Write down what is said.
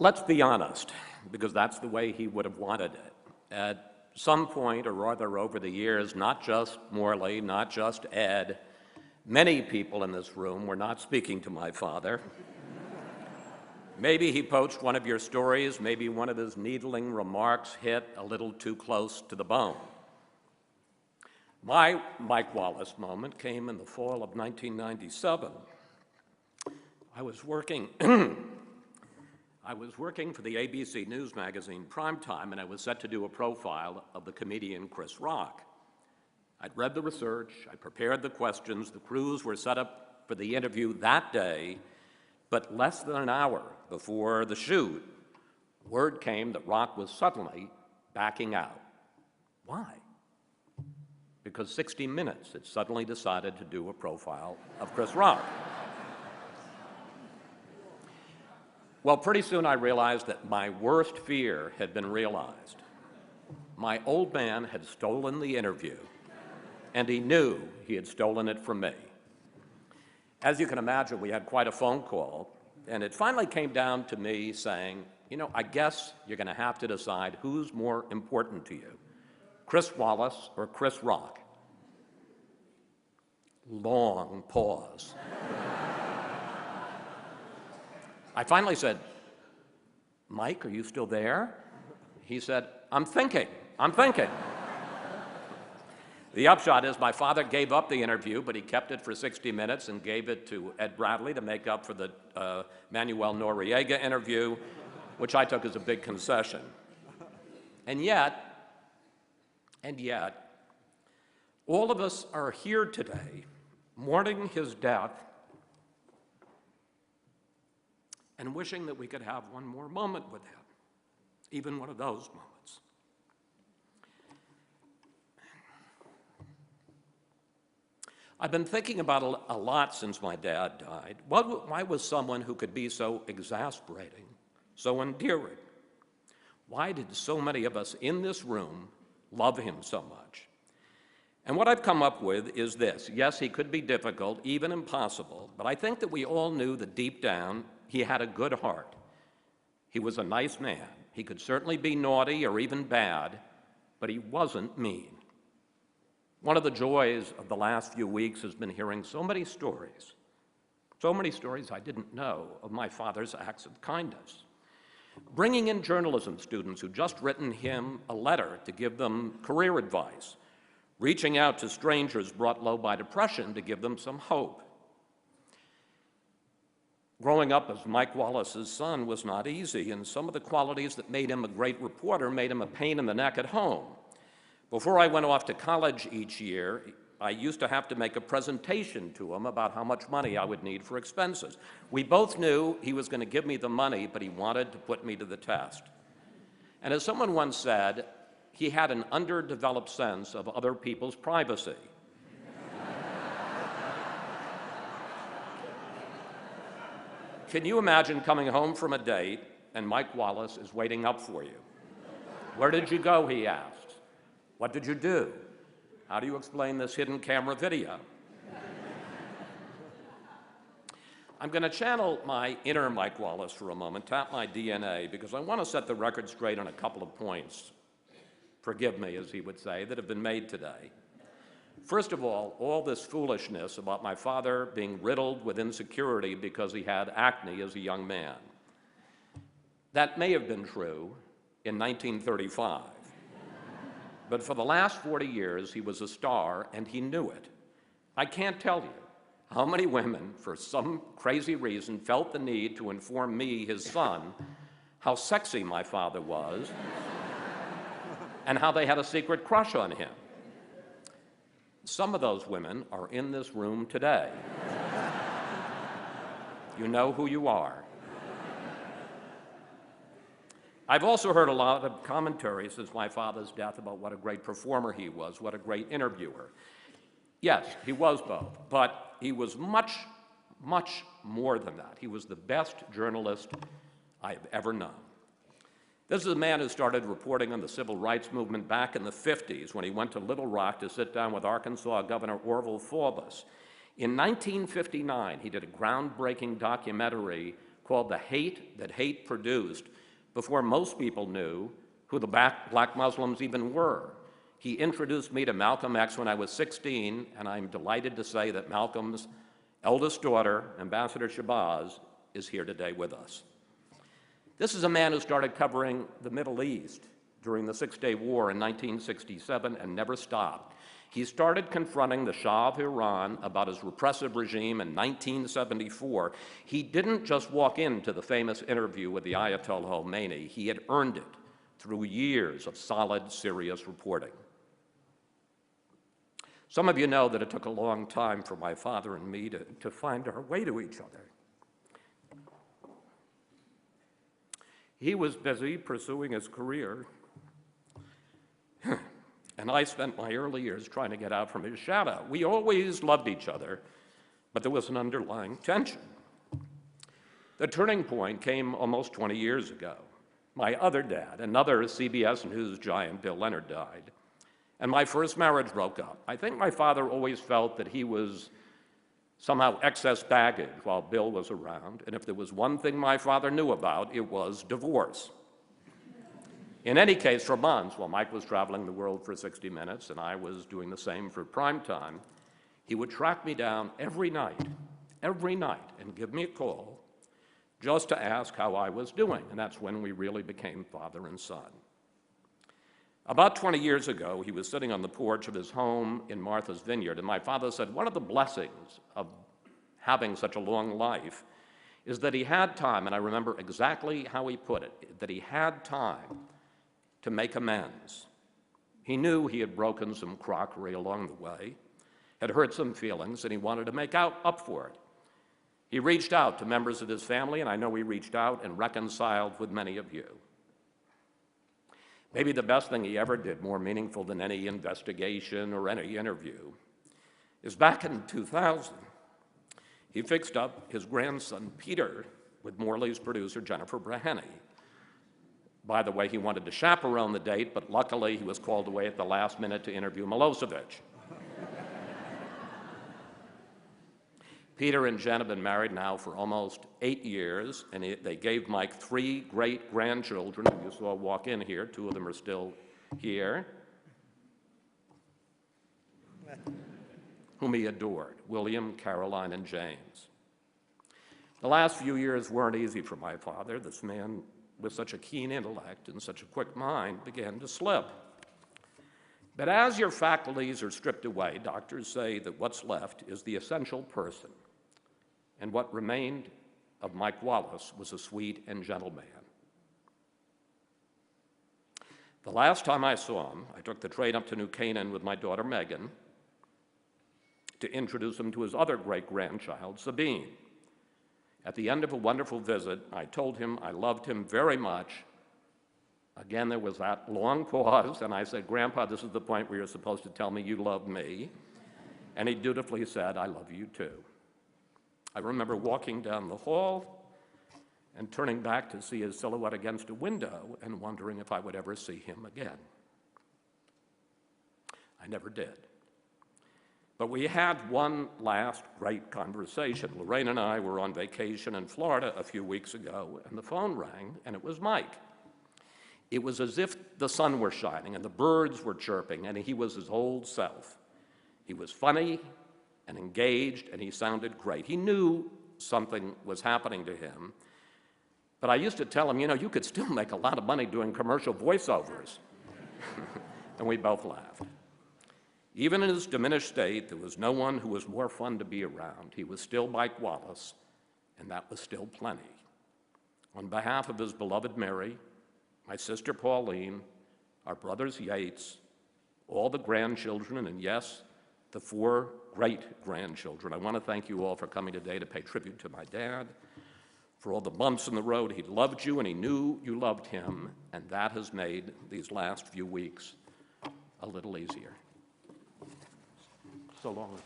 Let's be honest, because that's the way he would have wanted it. At some point or other over the years, not just Morley, not just Ed, many people in this room were not speaking to my father. Maybe he poached one of your stories, maybe one of his needling remarks hit a little too close to the bone. My Mike Wallace moment came in the fall of 1997. I was working for the ABC News magazine Primetime, and I was set to do a profile of the comedian Chris Rock. I'd read the research, I prepared the questions, the crews were set up for the interview that day, but less than an hour before the shoot, word came that Rock was suddenly backing out. Why? Because 60 Minutes had suddenly decided to do a profile of Chris Rock. Well, pretty soon I realized that my worst fear had been realized. My old man had stolen the interview, and he knew he had stolen it from me. As you can imagine, we had quite a phone call, and it finally came down to me saying, you know, I guess you're going to have to decide who's more important to you, Chris Wallace or Chris Rock. Long pause. I finally said, Mike, are you still there? He said, I'm thinking. The upshot is my father gave up the interview, but he kept it for 60 Minutes and gave it to Ed Bradley to make up for the Manuel Noriega interview, which I took as a big concession. And yet, all of us are here today mourning his death and wishing that we could have one more moment with him, even one of those moments. I've been thinking about a lot since my dad died. Why was someone who could be so exasperating, so endearing? Why did so many of us in this room love him so much? And what I've come up with is this. Yes, he could be difficult, even impossible, but I think that we all knew that deep down he had a good heart. He was a nice man. He could certainly be naughty or even bad, but he wasn't mean. One of the joys of the last few weeks has been hearing so many stories I didn't know of my father's acts of kindness. Bringing in journalism students who'd just written him a letter to give them career advice, reaching out to strangers brought low by depression to give them some hope. Growing up as Mike Wallace's son was not easy, and some of the qualities that made him a great reporter made him a pain in the neck at home. Before I went off to college each year, I used to have to make a presentation to him about how much money I would need for expenses. We both knew he was going to give me the money, but he wanted to put me to the test. And as someone once said, he had an underdeveloped sense of other people's privacy. Can you imagine coming home from a date and Mike Wallace is waiting up for you? Where did you go, he asked. What did you do? How do you explain this hidden camera video? I'm going to channel my inner Mike Wallace for a moment, tap my DNA, because I want to set the record straight on a couple of points, forgive me, as he would say, that have been made today. First of all this foolishness about my father being riddled with insecurity because he had acne as a young man. That may have been true in 1935. But for the last 40 years, he was a star, and he knew it. I can't tell you how many women, for some crazy reason, felt the need to inform me, his son, how sexy my father was and how they had a secret crush on him. Some of those women are in this room today. You know who you are. I've also heard a lot of commentary since my father's death about what a great performer he was, what a great interviewer. Yes, he was both, but he was much, much more than that. He was the best journalist I've ever known. This is a man who started reporting on the civil rights movement back in the 50s when he went to Little Rock to sit down with Arkansas Governor Orville Forbes. In 1959, he did a groundbreaking documentary called The Hate That Hate Produced, before most people knew who the black Muslims even were. He introduced me to Malcolm X when I was 16, and I'm delighted to say that Malcolm's eldest daughter, Ambassador Shabazz, is here today with us. This is a man who started covering the Middle East during the Six-Day War in 1967 and never stopped. He started confronting the Shah of Iran about his repressive regime in 1974. He didn't just walk into the famous interview with the Ayatollah Khomeini. He had earned it through years of solid, serious reporting. Some of you know that it took a long time for my father and me to find our way to each other. He was busy pursuing his career, and I spent my early years trying to get out from his shadow. We always loved each other, but there was an underlying tension. The turning point came almost 20 years ago. My other dad, another CBS News giant, Bill Leonard, died, and my first marriage broke up. I think my father always felt that he was somehow excess baggage while Bill was around, and if there was one thing my father knew about, it was divorce. In any case, for months, while Mike was traveling the world for 60 Minutes and I was doing the same for prime time, he would track me down every night, and give me a call just to ask how I was doing, and that's when we really became father and son. About 20 years ago, he was sitting on the porch of his home in Martha's Vineyard, and my father said, one of the blessings of having such a long life is that he had time, and I remember exactly how he put it, that he had time to make amends. He knew he had broken some crockery along the way, had hurt some feelings, and he wanted to make up for it. He reached out to members of his family, and I know he reached out and reconciled with many of you. Maybe the best thing he ever did, more meaningful than any investigation or any interview, is back in 2000, he fixed up his grandson, Peter, with Morley's producer, Jennifer Braheny. By the way, he wanted to chaperone the date, but luckily he was called away at the last minute to interview Milosevic. Peter and Jen have been married now for almost 8 years, and they gave Mike 3 great-grandchildren who you saw walk in here. 2 of them are still here, whom he adored, William, Caroline, and James. The last few years weren't easy for my father. This man with such a keen intellect and such a quick mind began to slip. But as your faculties are stripped away, doctors say that what's left is the essential person. And what remained of Mike Wallace was a sweet and gentle man. The last time I saw him, I took the train up to New Canaan with my daughter Megan to introduce him to his other great-grandchild, Sabine. At the end of a wonderful visit, I told him I loved him very much. Again, there was that long pause, and I said, Grandpa, this is the point where you're supposed to tell me you love me. And he dutifully said, I love you too. I remember walking down the hall and turning back to see his silhouette against a window and wondering if I would ever see him again. I never did. But we had one last great conversation. Lorraine and I were on vacation in Florida a few weeks ago, and the phone rang, and it was Mike. It was as if the sun were shining and the birds were chirping, and he was his old self. He was funny and engaged, and he sounded great. He knew something was happening to him, but I used to tell him, you know, you could still make a lot of money doing commercial voiceovers. And we both laughed. Even in his diminished state, there was no one who was more fun to be around. He was still Mike Wallace, and that was still plenty. On behalf of his beloved Mary, my sister Pauline, our brothers Yates, all the grandchildren, and yes, the 4 great-grandchildren, I want to thank you all for coming today to pay tribute to my dad, for all the bumps in the road. He loved you, and he knew you loved him, and that has made these last few weeks a little easier. So long.